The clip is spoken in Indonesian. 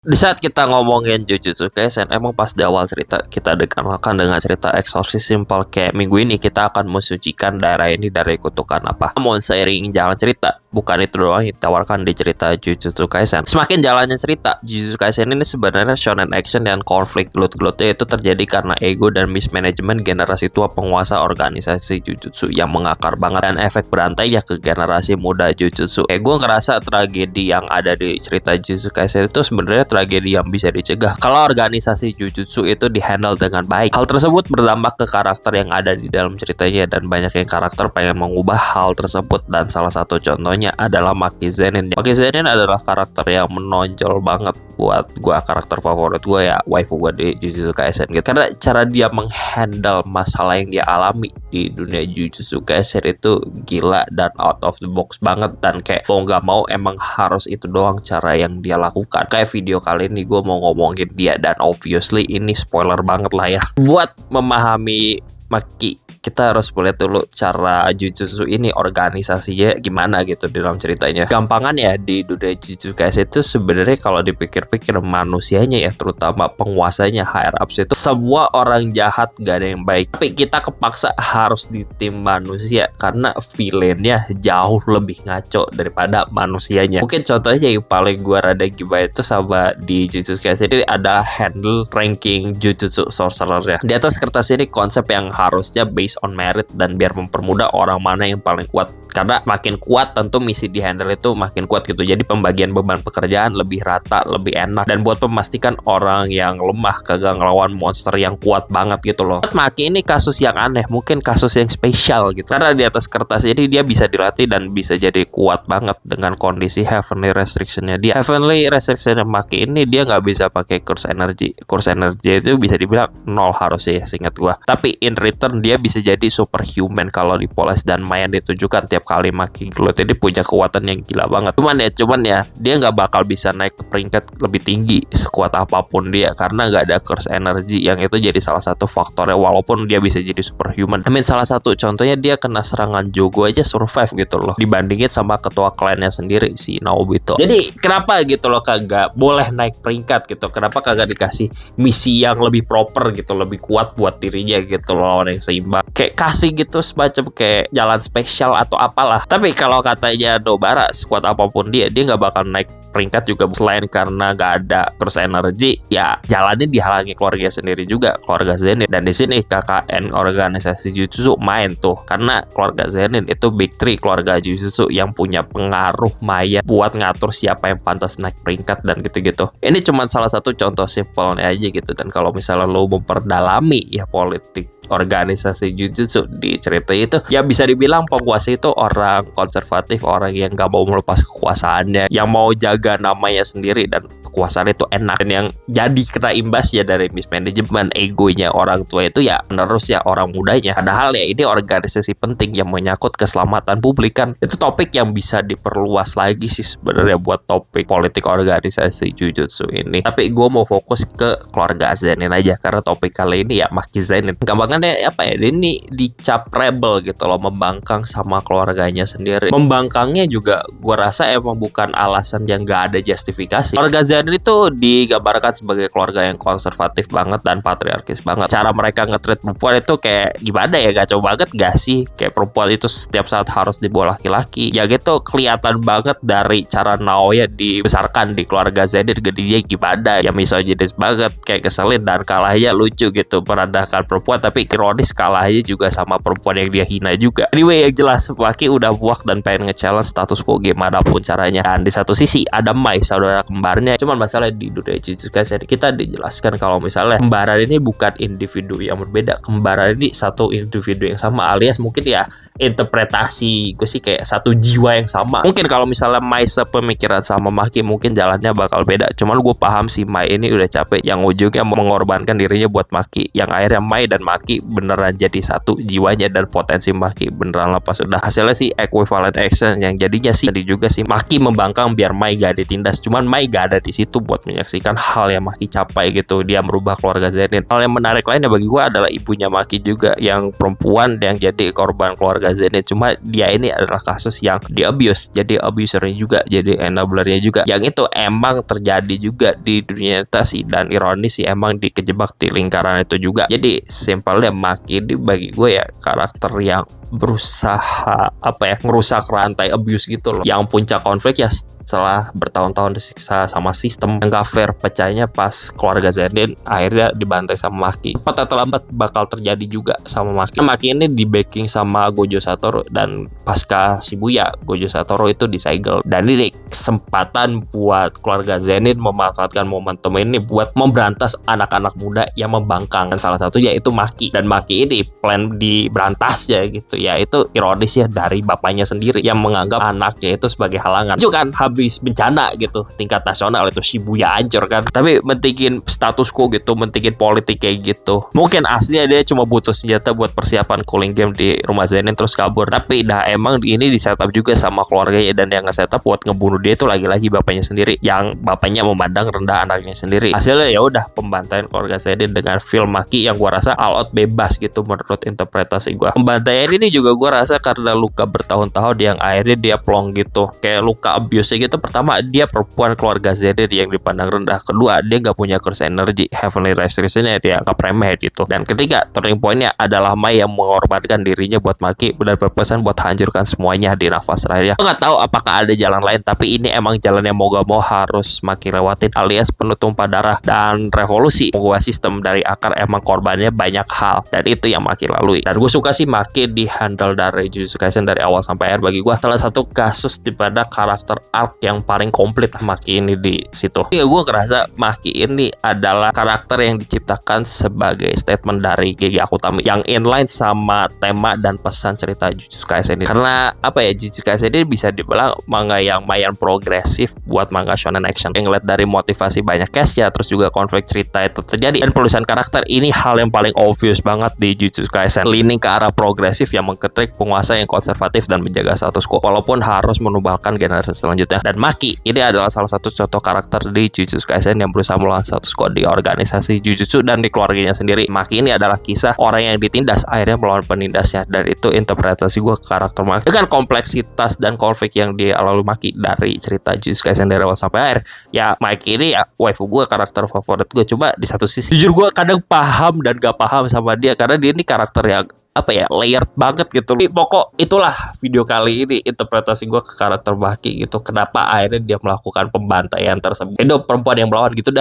Di saat kita ngomongin Jujutsu Kaisen, emang pas di awal cerita kita dikenalkan dengan cerita eksorsis simpel kayak minggu ini kita akan mensucikan daerah ini dari kutukan apa. Namun seiring jalan cerita, bukan itu doang yang ditawarkan di cerita Jujutsu Kaisen. Semakin jalannya cerita, Jujutsu Kaisen ini sebenarnya shonen action dan konflik gelut-gelutnya itu terjadi karena ego dan mismanagement generasi tua penguasa organisasi Jujutsu yang mengakar banget dan efek berantai ya ke generasi muda Jujutsu. Gue ngerasa tragedi yang ada di cerita Jujutsu Kaisen itu sebenarnya tragedi yang bisa dicegah kalau organisasi Jujutsu itu dihandle dengan baik. Hal tersebut berdampak ke karakter yang ada di dalam ceritanya dan banyak yang karakter pengen mengubah hal tersebut dan salah satu contohnya adalah Maki Zenin. Maki Zenin adalah karakter yang menonjol banget buat gua, karakter favorit gua ya, waifu gua di Jujutsu Kaisen gitu. Karena cara dia menghandle masalah yang dia alami di dunia Jujutsu Kaisen itu gila dan out of the box banget, dan kayak mau nggak mau emang harus itu doang cara yang dia lakukan. Kayak video kali ini gue mau ngomongin dia dan obviously ini spoiler banget lah ya. Buat memahami Maki, kita harus boleh dulu cara Jujutsu ini organisasinya gimana gitu di dalam ceritanya. Gampangan ya, di dunia Jujutsu Kaisen itu sebenarnya kalau dipikir-pikir manusianya ya, terutama penguasanya, higher ups itu semua orang jahat, gak ada yang baik. Tapi kita kepaksa harus di tim manusia karena villainnya jauh lebih ngaco daripada manusianya. Mungkin contohnya yang paling gua rada gimana itu sama di Jujutsu Kaisen ini ada handle ranking Jujutsu Sorcerer ya. Di atas kertas ini konsep yang harusnya based on merit dan biar mempermudah orang mana yang paling kuat, karena makin kuat tentu misi di handle itu makin kuat gitu. Jadi pembagian beban pekerjaan lebih rata, lebih enak, dan buat memastikan orang yang lemah kagak ngelawan monster yang kuat banget gitu loh. Maki ini kasus yang aneh, mungkin kasus yang spesial gitu, karena di atas kertas ini dia bisa dilatih dan bisa jadi kuat banget dengan kondisi heavenly restrictionnya dia. Heavenly restrictionnya Maki ini dia nggak bisa pakai curse energy. Curse energy itu bisa dibilang nol harusnya ya, seingat gua. Tapi in return dia bisa jadi superhuman kalau dipoles dan main ditunjukkan tiap kali Maki gelut. Jadi punya kekuatan yang gila banget. Cuman ya dia nggak bakal bisa naik ke peringkat lebih tinggi sekuat apapun dia karena nggak ada curse energy, yang itu jadi salah satu faktornya walaupun dia bisa jadi superhuman. Salah satu contohnya dia kena serangan Jogo aja survive gitu loh, dibandingin sama ketua klannya sendiri si Naobito. Jadi kenapa gitu loh kagak boleh naik peringkat gitu, kenapa kagak dikasih misi yang lebih proper gitu, lebih kuat buat dirinya gitu loh, yang seimbang, kayak kasih gitu semacam kayak jalan spesial atau apalah. Tapi kalau katanya Nobara sekuat apapun dia nggak bakal naik peringkat juga selain karena nggak ada curse energy ya, jalannya dihalangi keluarga sendiri juga, keluarga Zenin. Dan di sini KKN organisasi Jujutsu main tuh karena keluarga Zenin itu big three keluarga Jujutsu yang punya pengaruh maya buat ngatur siapa yang pantas naik peringkat dan gitu-gitu. Ini cuma salah satu contoh simpelnya aja gitu, dan kalau misalnya lo memperdalami ya politik organisasi Jujutsu di cerita itu ya bisa dibilang penguasa itu orang konservatif, orang yang gak mau melepas kekuasaannya, yang mau jaga namanya sendiri dan kekuasaan itu enak, dan yang jadi kena imbas ya dari mismanagement egonya orang tua itu ya menerus ya orang mudanya. Padahal ya ini organisasi penting yang menyangkut keselamatan publik kan. Itu topik yang bisa diperluas lagi sih sebenarnya buat topik politik organisasi Jujutsu ini. Tapi gue mau fokus ke keluarga Zenin aja karena topik kali ini ya Maki Zenin. Gampangannya apa ya, ini dicap rebel gitu loh, membangkang sama keluarganya sendiri. Membangkangnya juga gue rasa emang bukan alasan yang gak ada justifikasi. Keluarga Zenin itu digambarkan sebagai keluarga yang konservatif banget dan patriarkis banget. Cara mereka nge-treat perempuan itu kayak gimana ya, kacau banget gak sih? Kayak perempuan itu setiap saat harus dibawa laki-laki. Ya gitu kelihatan banget dari cara Naoya dibesarkan di keluarga Zenin, gedenya gimana ya, misoginis banget, kayak keselin dan kalahnya lucu gitu, merendahkan perempuan, tapi ironis kalahnya juga sama perempuan yang dia hina juga. Anyway, yang jelas Maki udah muak dan pengen nge-challenge status quo gimana pun caranya. Dan di satu sisi ada Mai, saudara kembarnya. Cuman masalah di dunia Jujutsu Kaisen kita dijelaskan kalau misalnya kembaran ini bukan individu yang berbeda. Kembaran ini satu individu yang sama, alias mungkin ya interpretasi gue sih kayak satu jiwa yang sama. Mungkin kalau misalnya Mai sepemikiran sama Maki mungkin jalannya bakal beda. Cuman gue paham sih Mai ini udah capek yang ujungnya mengorbankan dirinya buat Maki, yang akhirnya Mai dan Maki beneran jadi satu jiwanya, dan potensi Maki beneran lepas. Udah hasilnya sih equivalent action yang jadinya sih tadi juga sih Maki membangkang biar Mai gak ditindas. Cuman Mai gak ada di situ. situ buat menyaksikan hal yang Maki capai gitu. Dia merubah keluarga Zenin. Hal yang menarik lainnya bagi gue adalah ibunya Maki juga, yang perempuan yang jadi korban keluarga Zenin. Cuma dia ini adalah kasus yang di abuse, jadi abusernya juga, jadi enablernya juga. Yang itu emang terjadi juga di dunia nyata sih, dan ironis sih emang dikejebak di lingkaran itu juga. Jadi simpelnya Maki ini bagi gue ya karakter yang berusaha ngerusak rantai abuse gitu loh, yang puncak konflik ya setelah bertahun-tahun disiksa sama sistem yang gak fair, pecahnya pas keluarga Zenin akhirnya dibantai sama Maki. Cepat atau lambat bakal terjadi juga sama Maki. Maki ini di backing sama Gojo Satoru, dan pasca Shibuya Gojo Satoru itu disegel, dan ini kesempatan buat keluarga Zenin memanfaatkan momentum ini buat memberantas anak-anak muda yang membangkang, dan salah satunya itu Maki. Dan Maki ini plan diberantas ya gitu ya, itu ironis ya dari bapaknya sendiri yang menganggap anaknya itu sebagai halangan. Itu kan habis bencana gitu tingkat nasional, itu Shibuya hancur kan, tapi mentingin status quo gitu, mentingin politik kayak gitu. Mungkin aslinya dia cuma butuh senjata buat persiapan cooling game di rumah Zenin terus kabur, tapi dah emang ini di setup juga sama keluarganya, dan yang nge-setup buat ngebunuh dia itu lagi-lagi bapaknya sendiri, yang bapaknya memandang rendah anaknya sendiri. Hasilnya ya udah pembantaian keluarga Zenin dengan film Maki yang gua rasa all out bebas gitu menurut interpretasi gua. Pembantaian ini juga gua rasa karena luka bertahun-tahun yang akhirnya dia plong gitu, kayak luka abuse gitu. Pertama, dia perempuan keluarga Zenin yang dipandang rendah. Kedua, dia nggak punya curse energy, heavenly restriction-nya dia nggak remeh gitu. Dan ketiga, turning point-nya adalah Mai yang mengorbankan dirinya buat Maki dan berpesan buat hancurkan semuanya di nafas terakhirnya. Gue nggak tahu apakah ada jalan lain, tapi ini emang jalan yang mau gak mau harus Maki lewatin, alias penuh tumpah darah dan revolusi mengubah sistem dari akar. Emang korbannya banyak hal, dan itu yang Maki lalui. Dan gue suka sih Maki di handle dari Jujutsu Kaisen dari awal sampai akhir. Bagi gue salah satu kasus di pada karakter arc yang paling komplit Maki ini di situ. Ya gue ngerasa Maki ini adalah karakter yang diciptakan sebagai statement dari Gege Akutami yang inline sama tema dan pesan cerita Jujutsu Kaisen ini. Karena Jujutsu Kaisen ini bisa dibilang manga yang lumayan progresif buat manga shonen action, yang ngeliat dari motivasi banyak case ya, terus juga konflik cerita itu terjadi, dan penulisan karakter ini hal yang paling obvious banget di Jujutsu Kaisen, leaning ke arah progresif yang mengkritik penguasa yang konservatif dan menjaga status quo walaupun harus menubalkan generasi selanjutnya. Dan Maki ini adalah salah satu contoh karakter di Jujutsu Kaisen yang berusaha melawan status quo di organisasi Jujutsu dan di keluarganya sendiri. Maki ini adalah kisah orang yang ditindas akhirnya melawan penindasnya, dan itu interpretasi gue ke karakter Maki. Dengan kompleksitas dan konflik yang dialami Maki dari cerita Jujutsu Kaisen dari awal sampai akhir, ya Maki ini ya waifu gue, karakter favorit gue. Coba di satu sisi jujur gue kadang paham dan gak paham sama dia, karena dia ini karakter yang layered banget gitu. Pokok itulah video kali ini interpretasi gue ke karakter Maki gitu. Kenapa akhirnya dia melakukan pembantaian tersebut. Itu perempuan yang melawan gitu dah.